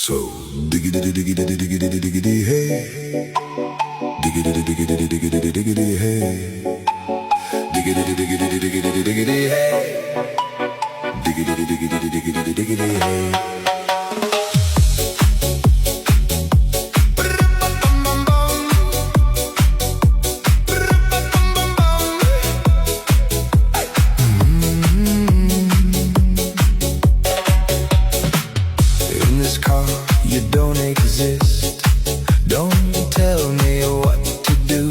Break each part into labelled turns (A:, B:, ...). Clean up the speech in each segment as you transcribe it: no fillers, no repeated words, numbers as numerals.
A: So diggity diggity diggity diggity hey, diggity diggity diggity diggity hey, diggity diggity diggity diggity hey, diggity diggity diggity diggity hey. In this car, you don't exist. Don't tell me what to do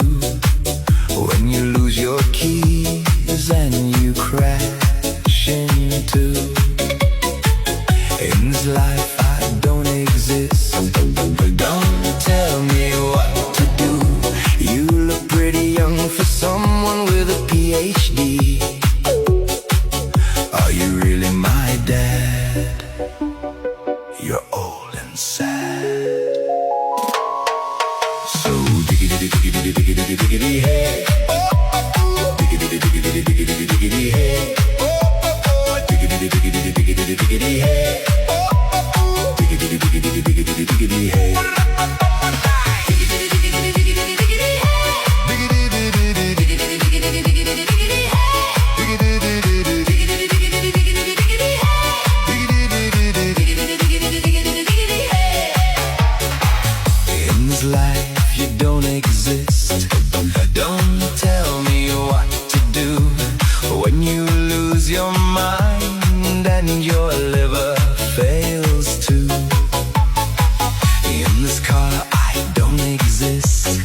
A: when you lose your keys and you crash into. In this life, I don't exist. Don't tell me what to do. You look pretty young for someone with a PhD. Are you really my dad? You're old and sad. So diggity diggity diggity diggity hey, diggity diggity diggity diggity hey, diggity diggity diggity diggity hey, diggity diggity diggity diggity hey. In this life you don't exist. Don't tell me what to do when you lose your mind and your liver fails too. In this car I don't exist.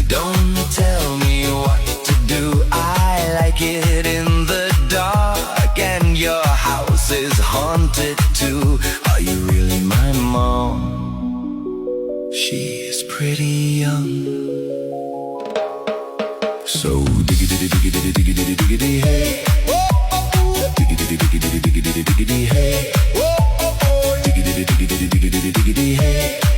A: Don't tell me what to do. I like it in the dark and your house is haunted too. Are you really my mom? She's pretty young. So diggity diggity diggity diggity hey, diggity diggity diggity diggity hey, diggity diggity diggity diggity hey.